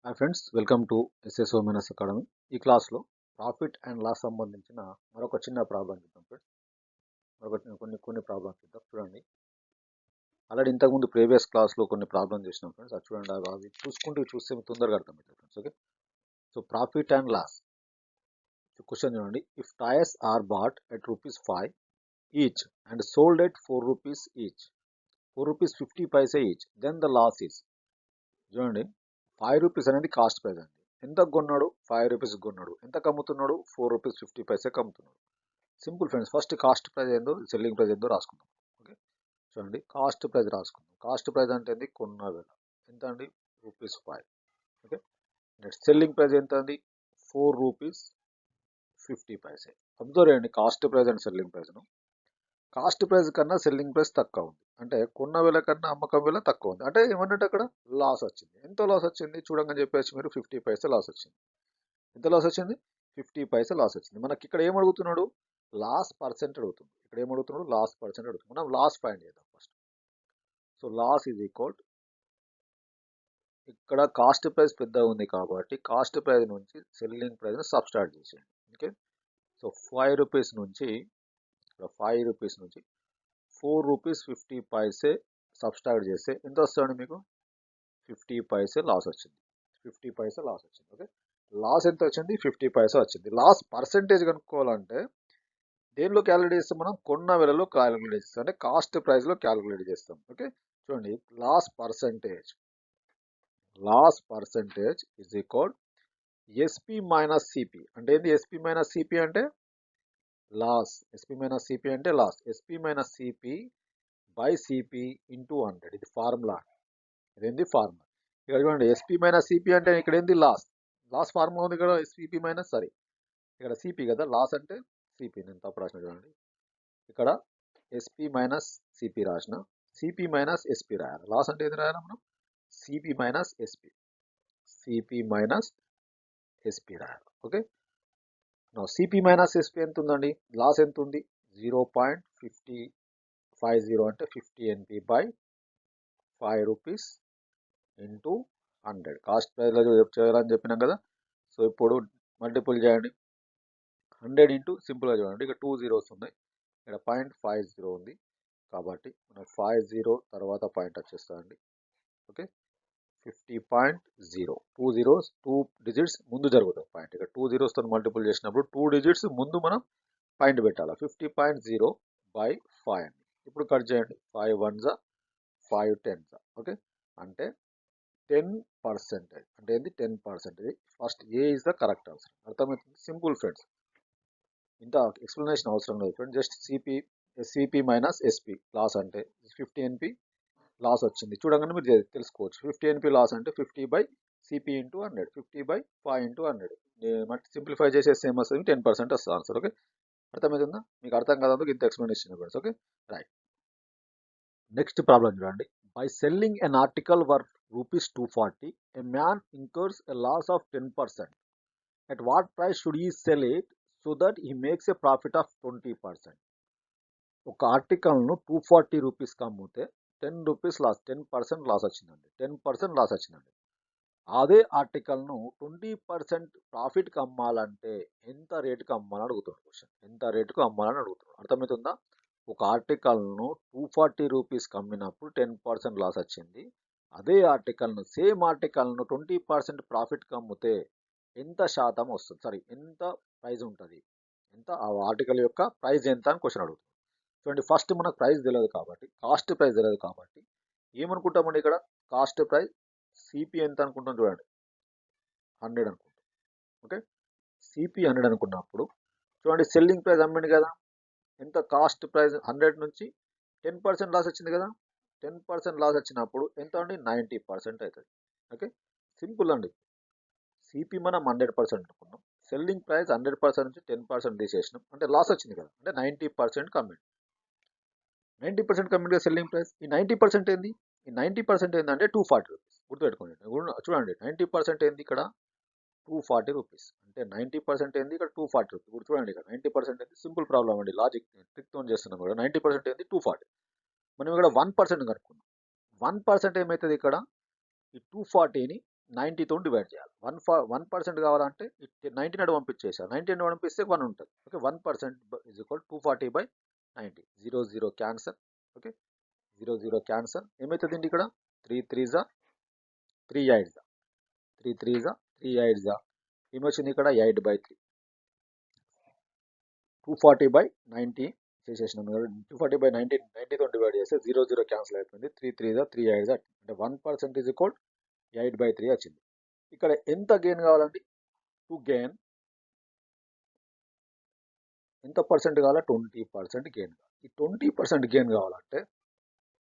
Hi friends, welcome to SSO minus academy. ఈ క్లాస్లో profit and loss సంబంధించిన మరొక చిన్న ప్రాబ్లం చూద్దాం ఫ్రెండ్స్. కొన్ని ప్రాబ్లమ్స్ చూద్దాం. చూడండి, ఆల్రెడీ ఇంతకుముందు ప్రీవియస్ క్లాస్లో కొన్ని ప్రాబ్లమ్ చేసినాం ఫ్రెండ్స్. అది చూడండి, అవి చూస్తే తొందరగా అర్థమవుతుంది friends. Okay, so profit and loss question చూడండి. If tyres are bought at rupees 5 each and sold at 4 rupees each, 4 rupees 50 paise each, then the loss is. చూడండి, 5 రూపీస్ అనేది కాస్ట్ ప్రైస్ అండి. ఎంత కొన్నాడు? 5 రూపీస్ కొన్నాడు. ఎంత కమ్ముతున్నాడు? 4 రూపీస్ 50 పైసే కమ్ముతున్నాడు. Simple friends. First cost price ఏందో, సెల్లింగ్ ప్రైస్ ఏందో రాసుకుందాం. ఓకే, చూడండి, కాస్ట్ ప్రైస్ రాసుకుందాం. కాస్ట్ ప్రైస్ అంటే ఏంది? కొన్న వేళ ఎంత అండి? Rupees 5. Okay, next selling price ఎంత అండి? 4 రూపీస్ 50 పైసే. అబ్జర్వ్ చేయండి కాస్ట్ ప్రైస్ అండ్ సెల్లింగ్ ప్రైస్ను. కాస్ట్ ప్రైస్ కన్నా సెల్లింగ్ ప్రైస్ తక్కువ ఉంది, అంటే కొన్న వేల కన్నా అమ్మకం వేల తక్కువ ఉంది. అంటే ఏమన్నట్టు అక్కడ లాస్ వచ్చింది. ఎంత లాస్ వచ్చింది చూడంగానే చెప్పేసి మీరు 50 పైసే లాస్ వచ్చింది. ఎంత లాస్ వచ్చింది? 50 పైసే లాస్ వచ్చింది. మనకి ఇక్కడ ఏం అడుగుతున్నాడు? లాస్ పర్సెంట్ అడుగుతుంది. ఇక్కడ ఏం అడుగుతున్నాడు? లాస్ పర్సెంట్ అడుగుతుంది. మనం లాస్ ఫైండ్ చేద్దాం first. So loss is equal, ఇక్కడ కాస్ట్ ప్రైస్ పెద్దగా ఉంది కాబట్టి కాస్ట్ ప్రైస్ నుంచి సెల్లింగ్ ప్రైస్ని సబ్స్ట్రాక్ట్ చేసేయండి. ఓకే, సో 5 రూపీస్ నుంచి, ఇక్కడ 5 రూపీస్ నుంచి 4 రూపీస్ 50 పైసే సబ్స్ట్రాక్ట్ చేస్తే ఎంత వస్తుంది మీకు? 50 పైసే లాస్ వచ్చింది. 50 పైసే లాస్ వచ్చింది. ఓకే, లాస్ ఎంత వచ్చింది? 50 పైసే వచ్చింది. లాస్ పర్సెంటేజ్ కనుక్కోవాలంటే దేనిలో క్యాలిక్యులేట్ చేస్తాం? మనం కొన్న వెలలో క్యాలిక్యులేట్ చేస్తాం, అంటే కాస్ట్ ప్రైస్లో క్యాలిక్యులేట్ చేస్తాం. ఓకే, చూడండి, loss percentage is equal SP minus CP. అంటే ఏంది ఎస్పీ మైనస్ సిపి? అంటే లాస్. ఎస్పీ మైనస్ సిపి అంటే loss. SP minus CP by CP into 100. ఇది ఫార్ములా. ఇదేంది ఫార్ములా. ఇక్కడ చూడండి, ఎస్పీ మైనస్ సిపి అంటే ఇక్కడ ఏంది? లాస్. లాస్ ఫార్ములా ఉంది ఇక్కడ. సిపి మైనస్, సారీ, ఇక్కడ సిపి కదా, లాస్ అంటే సిపి. నేను తప్పు రాసిన, చూడండి, ఇక్కడ ఎస్పీ మైనస్ సిపి రాసిన, సిపి మైనస్ ఎస్పీ రాయాలి. లాస్ అంటే ఏది రాయాలి మనం? CP minus SP. CP minus SP రాయాలి. ఓకే, సిపి మైనస్ ఎస్పీ ఎంత ఉందండి? లాస్ ఎంత ఉంది? 0.5050, అంటే 50 ఎన్పి బై 5 రూపీస్ ఇంటూ 100. కాస్ట్ ప్రైస్లో చేయాలని చెప్పినాం కదా. సో ఇప్పుడు మల్టిపుల్ చేయండి. 100 ఇంటూ, సింపుల్గా చూడండి, ఇక్కడ 2 zeros ఉన్నాయి, ఇక్కడ 0.50 ఉంది కాబట్టి మనం 50 తర్వాత పాయింట్ వచ్చేస్తుందండి. ఓకే, 50.0, 2 zeros, 2 digits ముందు జరుగుతుంది పాయింట్. ఇక్కడ 2 zeros తో మల్టిపుల్ చేసినప్పుడు 2 digits ముందు మనం పాయింట్ పెట్టాలి. 50.0 బై 5 అండి. ఇప్పుడు కట్ చేయండి. 5 1s, 5 10s. ఓకే, అంటే 10%. అంటే ఏంది? 10%. First A is the correct answer. అర్థమవుతుంది? సింపుల్ ఫ్రెండ్స్, ఇంత ఎక్స్ప్లెనేషన్ అవసరం లేదు friends. Just CP minus SP loss అంటే 50 ఎన్పి లాస్ వచ్చింది. చూడగానే మీరు తెలుసుకోవచ్చు. 50 ఎన్పి లాస్ అంటే 50 by CP into 100, 50 by 5 into 100. Simplify చేసేస్తే ఏమొస్తుంది? 10% వస్తుంది ఆన్సర్. ఓకే, అర్థమవుతుందా? మీకు అర్థం కాదందుకు ఇంత explanation friends. Okay, right. Next problem చూడండి. By selling an article worth ₹240, a man incurs a loss of 10%. At what price should he sell it so that he makes a profit of 20%? ఒక ఆర్టికల్ను 240 రూపీస్కి అమ్మితే 10 rupees loss, 10% loss వచ్చిందండి. 10% loss వచ్చిందండి. అదే ఆర్టికల్ను 20% ప్రాఫిట్కి అమ్మాలంటే ఎంత రేటుకి అమ్మాలని అడుగుతున్నాడు క్వశ్చన్. ఎంత రేటుకు అమ్మాలని అడుగుతున్నాడు. అర్థమవుతుందా? ఒక ఆర్టికల్ను 240 రూపీస్కి అమ్మినప్పుడు 10% లాస్ వచ్చింది. అదే ఆర్టికల్ను, సేమ్ ఆర్టికల్ను 20% ప్రాఫిట్కి అమ్మితే ఎంత శాతం వస్తుంది? సారీ, ఎంత ప్రైస్ ఉంటుంది? ఎంత ఆ ఆర్టికల్ యొక్క ప్రైస్ ఎంత అని క్వశ్చన్ అడుగుతుంది. చూడండి, ఫస్ట్ మనకు ప్రైస్ తెలియదు కాబట్టి, కాస్ట్ ప్రైస్ తెలియదు కాబట్టి ఏమనుకుంటామండి? ఇక్కడ కాస్ట్ ప్రైస్ సిపి ఎంత అనుకుంటాం? చూడండి, 100 అనుకుంటాం. ఓకే, సిపి 100 అనుకున్నప్పుడు చూడండి, సెల్లింగ్ ప్రైస్ అమ్మింది కదా, ఎంత? కాస్ట్ ప్రైస్ 100 నుంచి 10% లాస్ వచ్చింది కదా. 10% లాస్ వచ్చినప్పుడు ఎంత అండి? 90% అవుతుంది. ఓకే, సింపుల్ అండి. సిపి మనం 100% అనుకున్నాం, సెల్లింగ్ ప్రైస్ 100% నుంచి 10% తీసేసినాం, అంటే లాస్ వచ్చింది కదా, అంటే 90% కమ్మింగ్. 90% coming selling price. ఈ 90% ఏంది? ఈ 90% ఏంటంటే 240 రూపీస్. గుర్తుపెట్టుకోండి. చూడండి, 90% ఏంది? ఇక్కడ 240 రూపీస్. అంటే 90% ఏంది? ఇక్కడ 240 రూపీస్. గుర్తుపెట్టుకోండి, ఇక్కడ 90% ఏంది? సింపుల్ ప్రాబ్లం అండి, లాజిక్ ట్రిక్తో చేస్తున్నాం కూడా. 90% ఏంది? 240. మనం ఇక్కడ 1% కనుక్కున్నాం. 1% ఏమవుతుంది? ఇక్కడ ఈ 240ని 90తో డివైడ్ చేయాలి. 1% కావాలంటే 90 నాడు పంపించేసారు. 90 నాడు పంపిస్తే 1 ఉంటుంది. Okay, 1% is equal 240/90. 0 cancer. Okay, 0 cancer. ఏమవుతుందండి ఇక్కడ 3 3 3 8 3 3 3 8 ఏమొచ్చింది ఇక్కడ 8/3. 240/90 చేసేసినాం. 240/90 90తో డివైడ్ చేస్తే 0 క్యాన్సిల్ అయిపోయింది. 3 3 3 8 అంటే 1% ఈజ్ ఈక్వల్ 8/3 వచ్చింది. ఇక్కడ ఎంత గెయిన్ కావాలండి? టు గెయిన్ ఎంత పర్సెంట్ కావాలా? 20% గెయిన్. ఈ 20% గెయిన్ కావాలంటే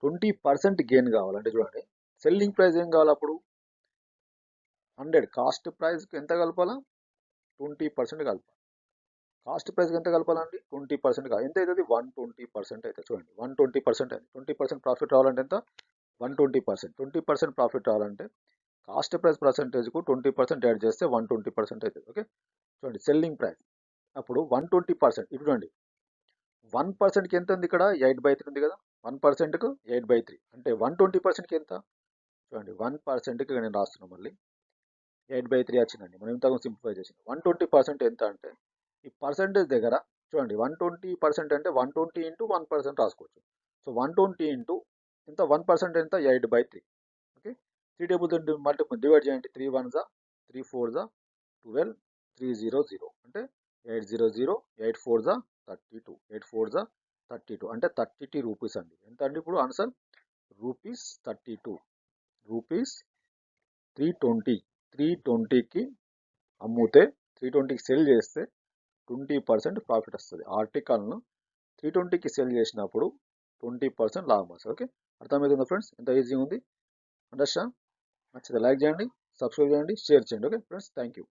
20% గెయిన్ కావాలంటే చూడండి, సెల్లింగ్ ప్రైస్ ఏం కావాలి అప్పుడు? 100. కాస్ట్ ప్రైస్కి ఎంత కలపాలా? 20% కలపాలి. కాస్ట్ ప్రైస్కి ఎంత కలపాలండి? 20% కావాలి. ఎంత అవుతుంది? 120% అవుతుంది. చూడండి, 120% అయింది. 20% ప్రాఫిట్ రావాలంటే ఎంత? 120%. 20% ప్రాఫిట్ రావాలంటే కాస్ట్ ప్రైస్ పర్సెంటేజ్కు 20% యాడ్ చేస్తే 120% అవుతుంది. ఓకే, చూడండి, సెల్లింగ్ ప్రైస్ అప్పుడు 120%. ఇప్పుడు చూడండి, 1%కి ఎంత ఉంది ఇక్కడ? 8/3 ఉంది కదా. 1%కు 8/3 అంటే 120%కి ఎంత? చూడండి, 1%కి నేను రాస్తున్నాను మళ్ళీ 8/3 వచ్చిందండి. మనం ఇంతకు సింప్లిఫై చేసింది. 120% ఎంత అంటే ఈ పర్సెంటేజ్ దగ్గర చూడండి, 120% అంటే 120 ఇంటూ 1% రాసుకోవచ్చు. సో 120 ఇంటూ ఎంత? 1% ఎంత? 8/3. ఓకే, 3 టేబుల్తో మల్టిపుల్ డివైడ్ చేయండి. 3 1 3 4 12 300 అంటే 800 8 4 32 8 4 32 అంటే 32 రూపీస్ అండి. ఎంత అండి ఇప్పుడు ఆన్సర్? రూపీస్ 32. రూపీస్ 320. 320కి అమ్ముతే 320కి సెల్ చేస్తే 20% ప్రాఫిట్ వస్తుంది. ఆర్టికల్ను 320కి సెల్ చేసినప్పుడు 20% లాభం వస్తుంది. ఓకే, అర్థమవుతుందా ఫ్రెండ్స్? ఎంత ఈజీ ఉంది. అండర్స్టాండ్? నచ్చితే లైక్ చేయండి, సబ్స్క్రైబ్ చేయండి, షేర్ చేయండి. Okay friends, thank you.